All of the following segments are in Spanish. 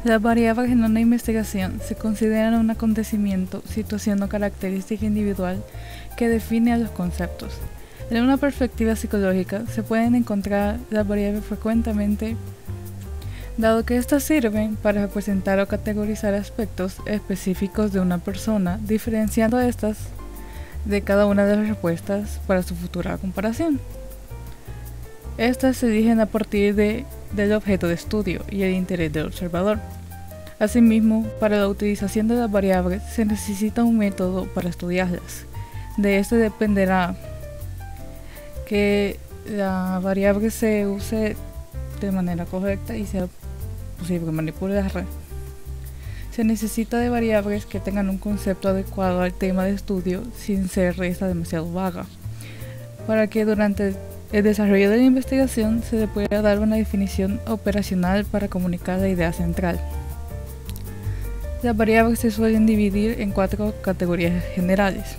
Las variables en una investigación se consideran un acontecimiento, situación o característica individual que define a los conceptos. En una perspectiva psicológica se pueden encontrar las variables frecuentemente, dado que éstas sirven para representar o categorizar aspectos específicos de una persona, diferenciando estas de cada una de las respuestas para su futura comparación. Estas se eligen a partir del objeto de estudio y el interés del observador. Asimismo, para la utilización de las variables se necesita un método para estudiarlas. De este dependerá que la variable se use de manera correcta y sea posible manipularla. Se necesita de variables que tengan un concepto adecuado al tema de estudio sin ser esta demasiado vaga, para que durante el desarrollo de la investigación se le pueda dar una definición operacional para comunicar la idea central. Las variables se suelen dividir en 4 categorías generales.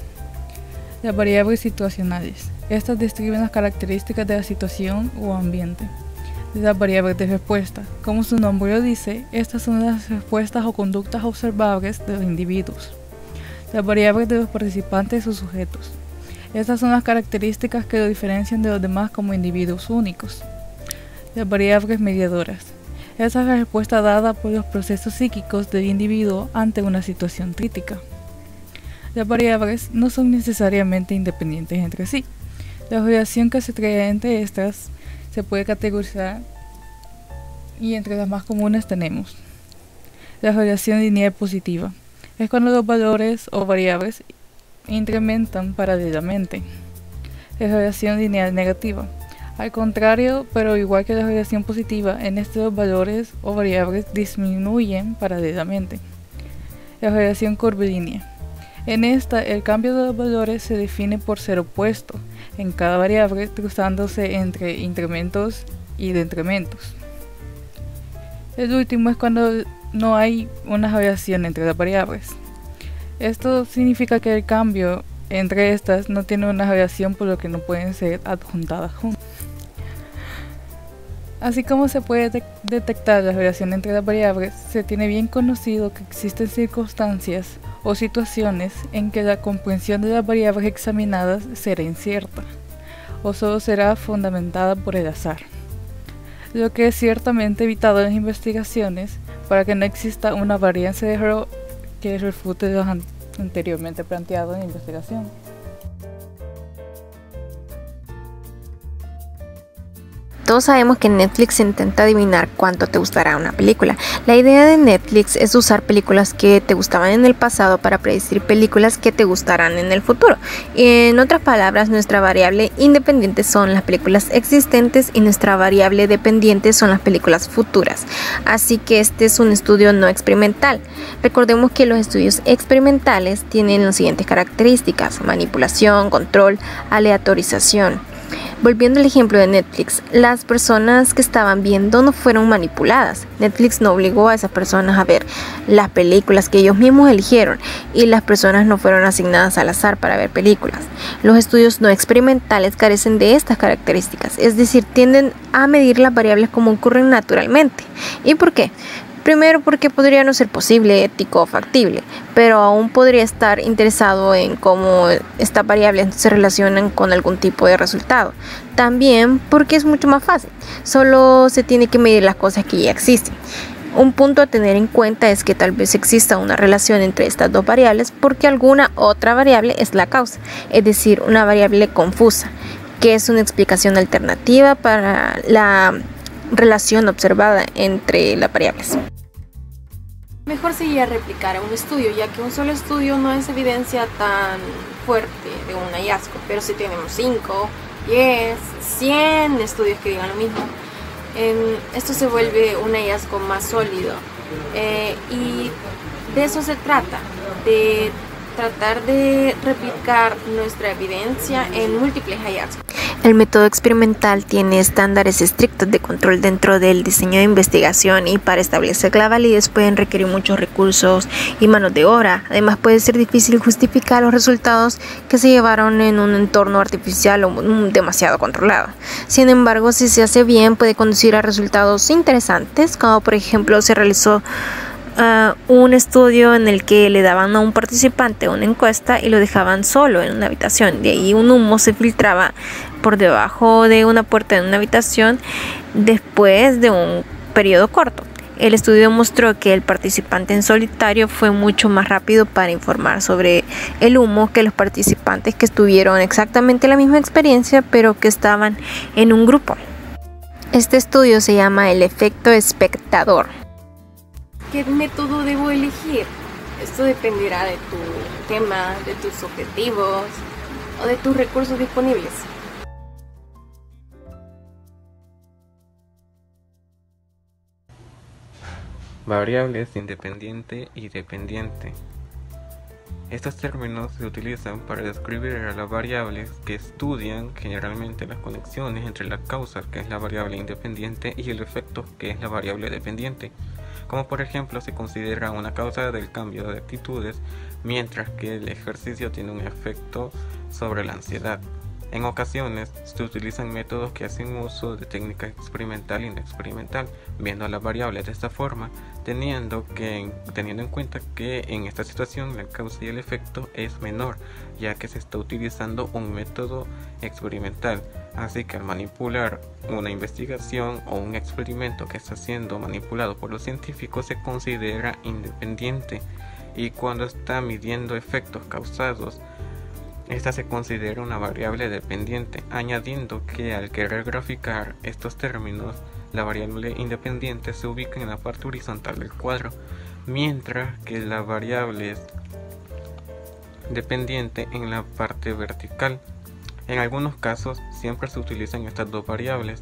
Las variables situacionales. Estas describen las características de la situación o ambiente. Las variables de respuesta. Como su nombre lo dice, estas son las respuestas o conductas observables de los individuos. Las variables de los participantes o sujetos. Estas son las características que lo diferencian de los demás como individuos únicos. Las variables mediadoras. Esa es la respuesta dada por los procesos psíquicos del individuo ante una situación crítica. Las variables no son necesariamente independientes entre sí. La relación que se crea entre estas se puede categorizar y entre las más comunes tenemos la relación lineal positiva. Es cuando los valores o variables incrementan paralelamente. La relación lineal negativa. Al contrario, pero igual que la relación positiva, en este los valores o variables disminuyen paralelamente. La relación curvilínea. En esta, el cambio de los valores se define por ser opuesto en cada variable, cruzándose entre incrementos y decrementos. El último es cuando no hay una relación entre las variables. Esto significa que el cambio entre estas no tiene una relación, por lo que no pueden ser adjuntadas juntas. Así como se puede detectar la relación entre las variables, se tiene bien conocido que existen circunstancias o situaciones en que la comprensión de las variables examinadas será incierta, o solo será fundamentada por el azar, lo que es ciertamente evitado en las investigaciones para que no exista una varianza de error que refute lo anteriormente planteado en la investigación. Todos sabemos que Netflix intenta adivinar cuánto te gustará una película. La idea de Netflix es usar películas que te gustaban en el pasado para predecir películas que te gustarán en el futuro. En otras palabras, nuestra variable independiente son las películas existentes y nuestra variable dependiente son las películas futuras. Así que este es un estudio no experimental. Recordemos que los estudios experimentales tienen las siguientes características: manipulación, control, aleatorización. Volviendo al ejemplo de Netflix, las personas que estaban viendo no fueron manipuladas. Netflix no obligó a esas personas a ver las películas que ellos mismos eligieron y las personas no fueron asignadas al azar para ver películas. Los estudios no experimentales carecen de estas características, es decir, tienden a medir las variables como ocurren naturalmente. ¿Y por qué? Primero, porque podría no ser posible, ético o factible, pero aún podría estar interesado en cómo estas variables se relacionan con algún tipo de resultado. También porque es mucho más fácil, solo se tiene que medir las cosas que ya existen. Un punto a tener en cuenta es que tal vez exista una relación entre estas dos variables porque alguna otra variable es la causa, es decir, una variable confusa, que es una explicación alternativa para la relación observada entre las variables. Mejor sería replicar a un estudio, ya que un solo estudio no es evidencia tan fuerte de un hallazgo, pero si tenemos 5, 10, 100 estudios que digan lo mismo, esto se vuelve un hallazgo más sólido, y de eso se trata, de tratar de replicar nuestra evidencia en múltiples hallazgos. El método experimental tiene estándares estrictos de control dentro del diseño de investigación y para establecer la validez pueden requerir muchos recursos y manos de obra. Además puede ser difícil justificar los resultados que se llevaron en un entorno artificial o demasiado controlado. Sin embargo, si se hace bien puede conducir a resultados interesantes, como por ejemplo se realizó un estudio en el que le daban a un participante una encuesta y lo dejaban solo en una habitación. De ahí un humo se filtraba por debajo de una puerta de una habitación después de un periodo corto. El estudio mostró que el participante en solitario fue mucho más rápido para informar sobre el humo que los participantes que tuvieron exactamente la misma experiencia pero que estaban en un grupo. Este estudio se llama el efecto espectador. ¿Qué método debo elegir? Esto dependerá de tu tema, de tus objetivos o de tus recursos disponibles. Variables independiente y dependiente. Estos términos se utilizan para describir a las variables que estudian generalmente las conexiones entre la causa, que es la variable independiente, y el efecto, que es la variable dependiente. Como por ejemplo se considera una causa del cambio de actitudes, mientras que el ejercicio tiene un efecto sobre la ansiedad. En ocasiones se utilizan métodos que hacen uso de técnica experimental y no experimental, viendo las variables de esta forma, teniendo en cuenta que en esta situación la causa y el efecto es menor, ya que se está utilizando un método experimental. Así que al manipular una investigación o un experimento que está siendo manipulado por los científicos se considera independiente, y cuando está midiendo efectos causados, esta se considera una variable dependiente, añadiendo que al querer graficar estos términos, la variable independiente se ubica en la parte horizontal del cuadro, mientras que la variable dependiente en la parte vertical. En algunos casos siempre se utilizan estas dos variables,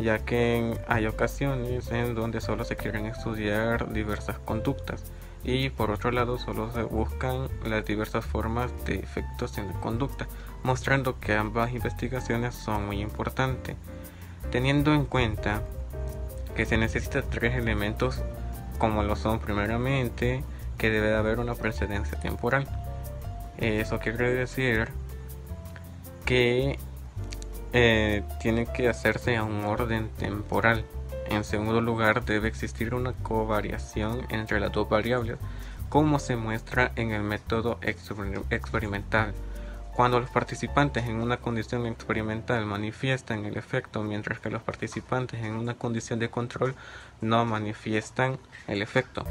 ya que hay ocasiones en donde solo se quieren estudiar diversas conductas y por otro lado solo se buscan las diversas formas de efectos en la conducta, mostrando que ambas investigaciones son muy importantes, teniendo en cuenta que se necesitan tres elementos, como lo son primeramente que debe de haber una precedencia temporal. Eso quiere decir que tiene que hacerse a un orden temporal. En segundo lugar, debe existir una covariación entre las dos variables, como se muestra en el método experimental. Cuando los participantes en una condición experimental manifiestan el efecto, mientras que los participantes en una condición de control no manifiestan el efecto.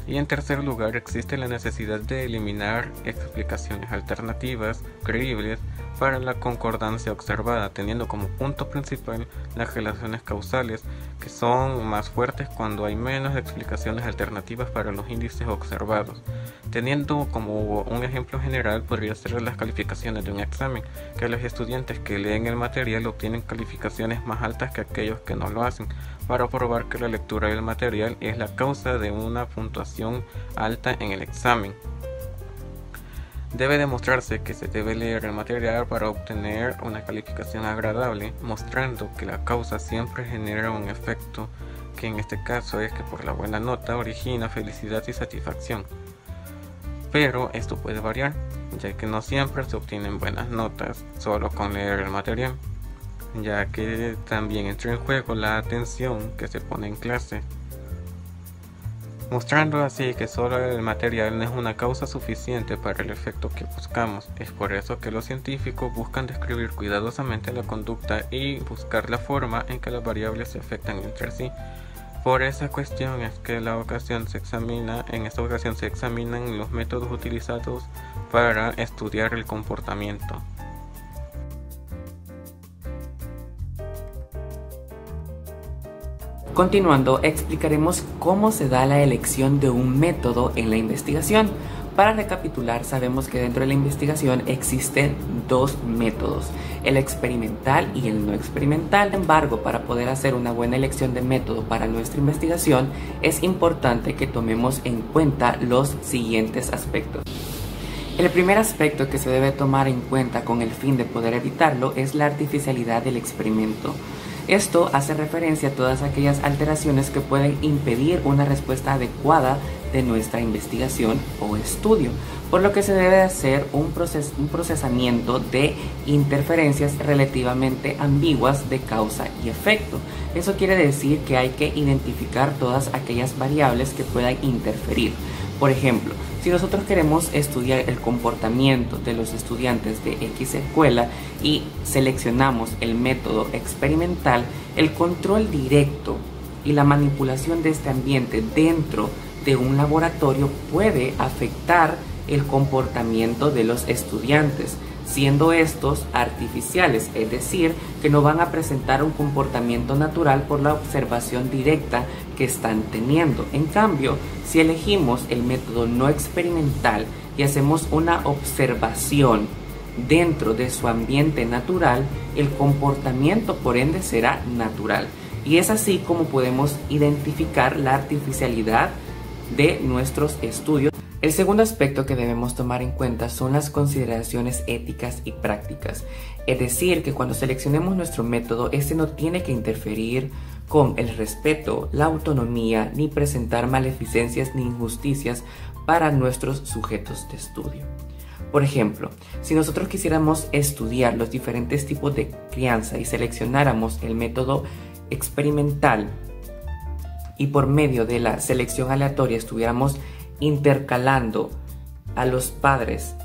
Y en tercer lugar, existe la necesidad de eliminar explicaciones alternativas creíbles para la concordancia observada, teniendo como punto principal las relaciones causales, que son más fuertes cuando hay menos explicaciones alternativas para los índices observados. Teniendo como un ejemplo general podría ser las calificaciones de un examen, que los estudiantes que leen el material obtienen calificaciones más altas que aquellos que no lo hacen, para probar que la lectura del material es la causa de una puntuación alta en el examen. Debe demostrarse que se debe leer el material para obtener una calificación agradable, mostrando que la causa siempre genera un efecto, que en este caso es que por la buena nota origina felicidad y satisfacción. Pero esto puede variar, ya que no siempre se obtienen buenas notas solo con leer el material, ya que también entra en juego la atención que se pone en clase, mostrando así que solo el material no es una causa suficiente para el efecto que buscamos. Es por eso que los científicos buscan describir cuidadosamente la conducta y buscar la forma en que las variables se afectan entre sí. Por esa cuestión es que en esta ocasión se examinan los métodos utilizados para estudiar el comportamiento. Continuando, explicaremos cómo se da la elección de un método en la investigación. Para recapitular, sabemos que dentro de la investigación existen dos métodos, el experimental y el no experimental. Sin embargo, para poder hacer una buena elección de método para nuestra investigación, es importante que tomemos en cuenta los siguientes aspectos. El primer aspecto que se debe tomar en cuenta con el fin de poder evitarlo es la artificialidad del experimento. Esto hace referencia a todas aquellas alteraciones que pueden impedir una respuesta adecuada de nuestra investigación o estudio, por lo que se debe hacer un procesamiento de interferencias relativamente ambiguas de causa y efecto. Eso quiere decir que hay que identificar todas aquellas variables que puedan interferir. Por ejemplo, si nosotros queremos estudiar el comportamiento de los estudiantes de X escuela y seleccionamos el método experimental, el control directo y la manipulación de este ambiente dentro de un laboratorio puede afectar el comportamiento de los estudiantes, siendo estos artificiales, es decir, que no van a presentar un comportamiento natural por la observación directa que están teniendo. En cambio, si elegimos el método no experimental y hacemos una observación dentro de su ambiente natural, el comportamiento por ende será natural. Y es así como podemos identificar la artificialidad de nuestros estudios. El segundo aspecto que debemos tomar en cuenta son las consideraciones éticas y prácticas. Es decir, que cuando seleccionemos nuestro método, este no tiene que interferir con el respeto, la autonomía, ni presentar maleficencias ni injusticias para nuestros sujetos de estudio. Por ejemplo, si nosotros quisiéramos estudiar los diferentes tipos de crianza y seleccionáramos el método experimental y por medio de la selección aleatoria estuviéramos intercalando a los padres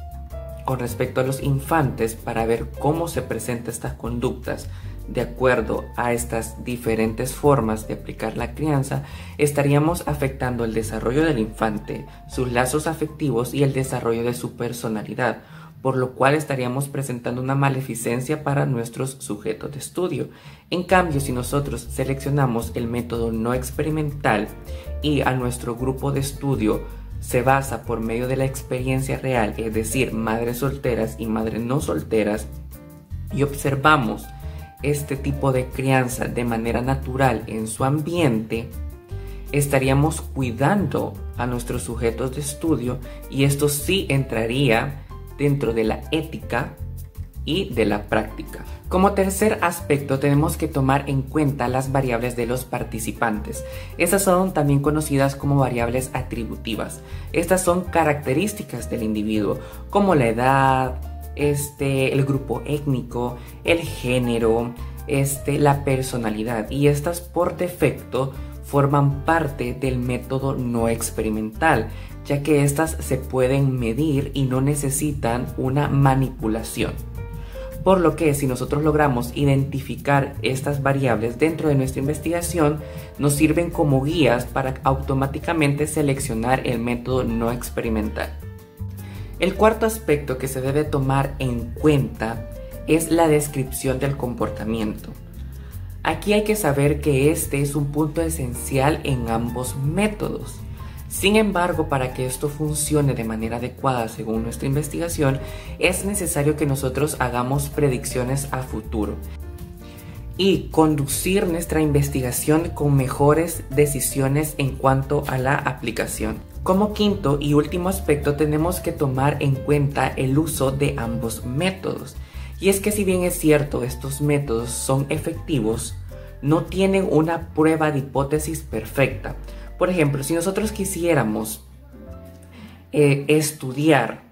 con respecto a los infantes para ver cómo se presentan estas conductas de acuerdo a estas diferentes formas de aplicar la crianza, estaríamos afectando el desarrollo del infante, sus lazos afectivos y el desarrollo de su personalidad, por lo cual estaríamos presentando una maleficencia para nuestros sujetos de estudio. En cambio, si nosotros seleccionamos el método no experimental y a nuestro grupo de estudio se basa por medio de la experiencia real, es decir, madres solteras y madres no solteras, y observamos este tipo de crianza de manera natural en su ambiente, estaríamos cuidando a nuestros sujetos de estudio y esto sí entraría dentro de la ética y de la práctica. Como tercer aspecto tenemos que tomar en cuenta las variables de los participantes. Estas son también conocidas como variables atributivas. Estas son características del individuo, como la edad, el grupo étnico, el género, la personalidad, y estas por defecto forman parte del método no experimental, ya que estas se pueden medir y no necesitan una manipulación. Por lo que si nosotros logramos identificar estas variables dentro de nuestra investigación, nos sirven como guías para automáticamente seleccionar el método no experimental. El cuarto aspecto que se debe tomar en cuenta es la descripción del comportamiento. Aquí hay que saber que este es un punto esencial en ambos métodos. Sin embargo, para que esto funcione de manera adecuada según nuestra investigación, es necesario que nosotros hagamos predicciones a futuro y conducir nuestra investigación con mejores decisiones en cuanto a la aplicación. Como quinto y último aspecto, tenemos que tomar en cuenta el uso de ambos métodos. Y es que si bien es cierto, estos métodos son efectivos, no tienen una prueba de hipótesis perfecta. Por ejemplo, si nosotros quisiéramos estudiar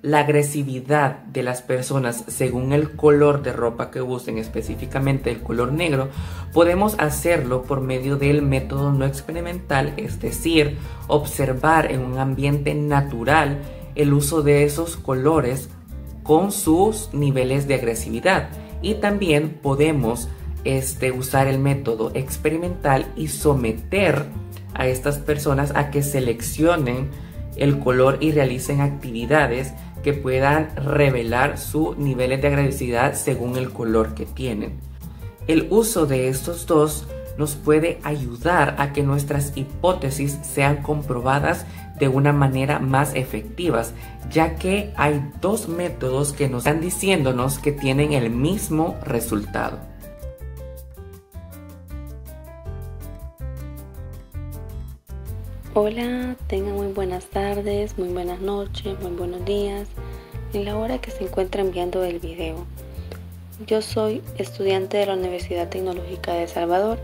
la agresividad de las personas según el color de ropa que usen, específicamente el color negro, podemos hacerlo por medio del método no experimental, es decir, observar en un ambiente natural el uso de esos colores con sus niveles de agresividad. Y también podemos usar el método experimental y someter a estas personas a que seleccionen el color y realicen actividades que puedan revelar sus niveles de agresividad según el color que tienen. El uso de estos dos nos puede ayudar a que nuestras hipótesis sean comprobadas de una manera más efectivas, ya que hay dos métodos que nos están diciéndonos que tienen el mismo resultado. Hola, tengan muy buenas tardes, muy buenas noches, muy buenos días. en la hora que se encuentran viendo el video. Yo soy estudiante de la Universidad Tecnológica de El Salvador.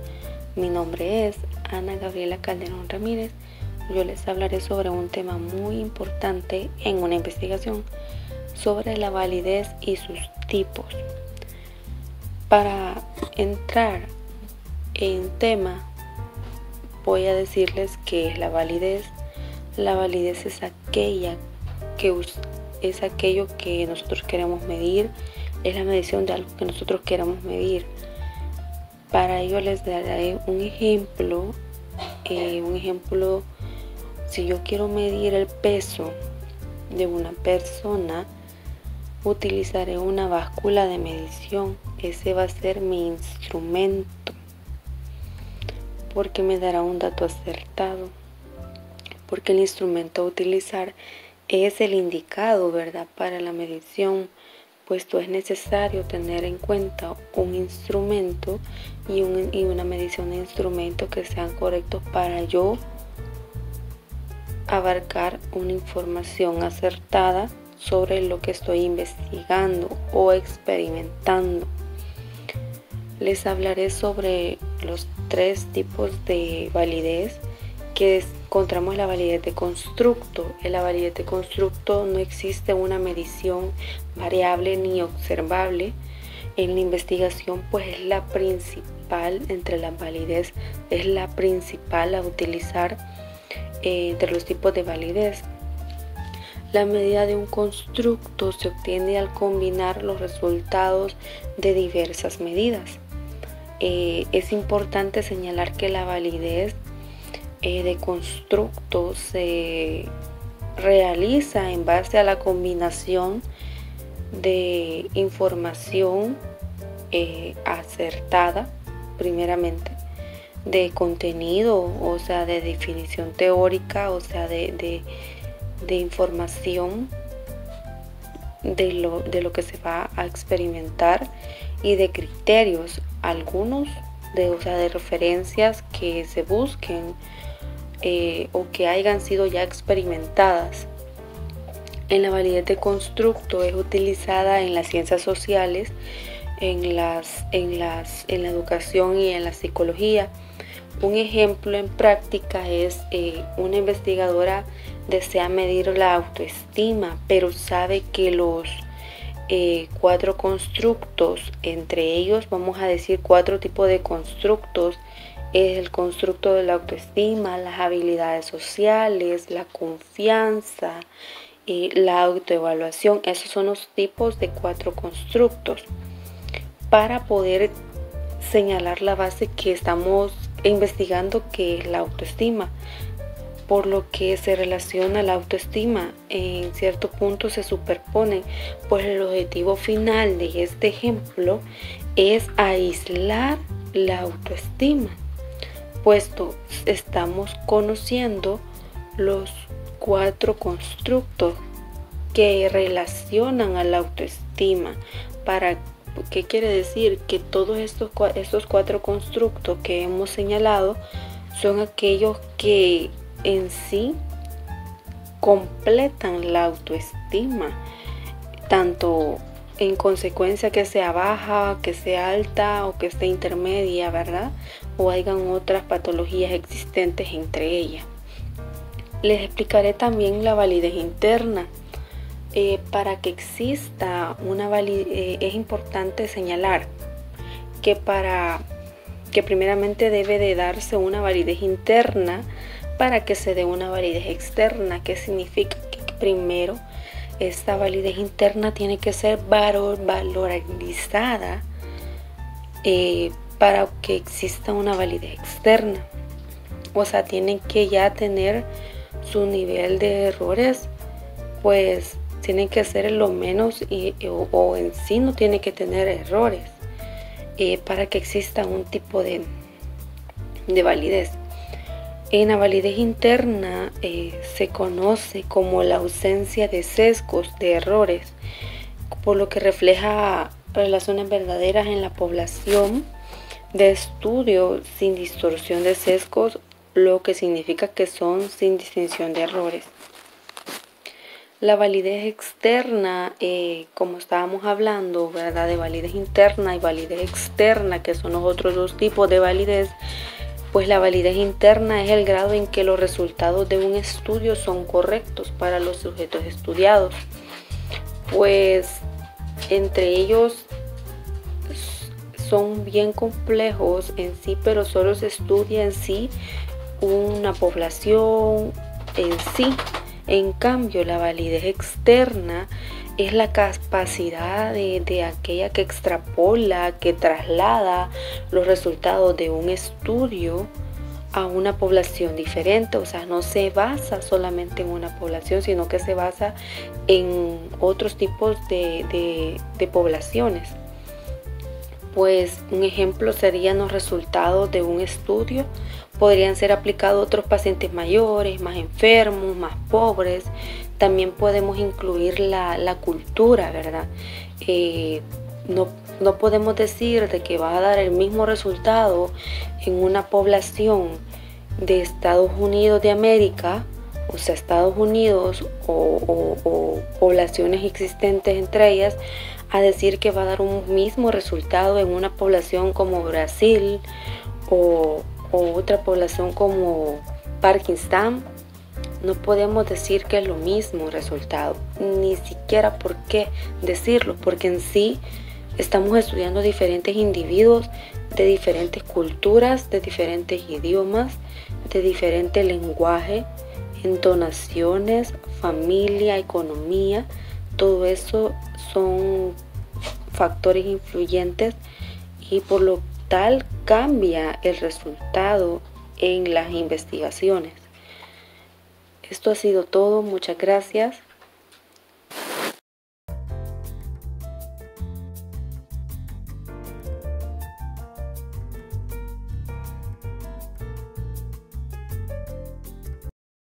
Mi nombre es Ana Gabriela Calderón Ramírez. Yo les hablaré sobre un tema muy importante en una investigación sobre la validez y sus tipos. Para entrar en tema, voy a decirles qué es la validez. La validez es aquello que nosotros queremos medir, es la medición de algo que nosotros queramos medir. Para ello les daré un ejemplo. Si yo quiero medir el peso de una persona, utilizaré una báscula de medición. Ese va a ser mi instrumento, porque me dará un dato acertado, porque el instrumento a utilizar es el indicado, ¿verdad?, para la medición, puesto es necesario tener en cuenta un instrumento y una medición de instrumento que sean correctos para yo abarcar una información acertada sobre lo que estoy investigando o experimentando. Les hablaré sobre los 3 tipos de validez, que encontramos la validez de constructo. En la validez de constructo no existe una medición variable ni observable. En la investigación, pues es la principal entre la validez, es la principal a utilizar entre los tipos de validez. La medida de un constructo se obtiene al combinar los resultados de diversas medidas. Es importante señalar que la validez de constructo se realiza en base a la combinación de información acertada, primeramente, de contenido, o sea, de definición teórica, o sea, de información de lo que se va a experimentar, y de criterios, algunos de referencias que se busquen o que hayan sido ya experimentadas. En la validez de constructo es utilizada en las ciencias sociales, en la educación y en la psicología. Un ejemplo en práctica es una investigadora desea medir la autoestima, pero sabe que los 4 constructos, entre ellos vamos a decir 4 tipos de constructos, es el constructo de la autoestima, las habilidades sociales, la confianza, la autoevaluación. Esos son los tipos de 4 constructos para poder señalar la base que estamos investigando, que es la autoestima. Por lo que se relaciona la autoestima, en cierto punto se superponen, pues el objetivo final de este ejemplo es aislar la autoestima, puesto estamos conociendo los 4 constructos que relacionan a la autoestima. ¿Qué quiere decir? Que todos estos 4 constructos que hemos señalado son aquellos que en sí completan la autoestima, tanto en consecuencia que sea baja, que sea alta o que esté intermedia, ¿verdad? O hayan otras patologías existentes entre ellas. Les explicaré también la validez interna. Para que exista una validez, es importante señalar que primeramente debe de darse una validez interna para que se dé una validez externa. ¿Qué significa? Que primero esta validez interna tiene que ser valorizada para que exista una validez externa. O sea, tienen que ya tener su nivel de errores, pues tienen que ser lo menos o en sí no tiene que tener errores para que exista un tipo de validez. En la validez interna se conoce como la ausencia de sesgos, de errores, por lo que refleja relaciones verdaderas en la población de estudio sin distorsión de sesgos, lo que significa que son sin distinción de errores. La validez externa, como estábamos hablando, ¿verdad? De validez interna y validez externa, que son los otros dos tipos de validez. Pues la validez interna es el grado en que los resultados de un estudio son correctos para los sujetos estudiados. Pues entre ellos son bien complejos en sí, pero solo se estudia en sí una población en sí. En cambio, la validez externa es la capacidad de aquella que extrapola, que traslada los resultados de un estudio a una población diferente. O sea, no se basa solamente en una población, sino que se basa en otros tipos de poblaciones. Pues un ejemplo serían los resultados de un estudio. Podrían ser aplicados a otros pacientes mayores, más enfermos, más pobres. También podemos incluir la cultura, ¿verdad? No podemos decir de que va a dar el mismo resultado en una población de Estados Unidos de América, o sea, Estados Unidos o poblaciones existentes entre ellas, a decir que va a dar un mismo resultado en una población como Brasil o otra población como Pakistán. No podemos decir que es lo mismo resultado, ni siquiera por qué decirlo, porque en sí estamos estudiando diferentes individuos de diferentes culturas, de diferentes idiomas, de diferente lenguaje, entonaciones, familia, economía. Todo eso son factores influyentes y por lo tal cambia el resultado en las investigaciones. Esto ha sido todo, muchas gracias.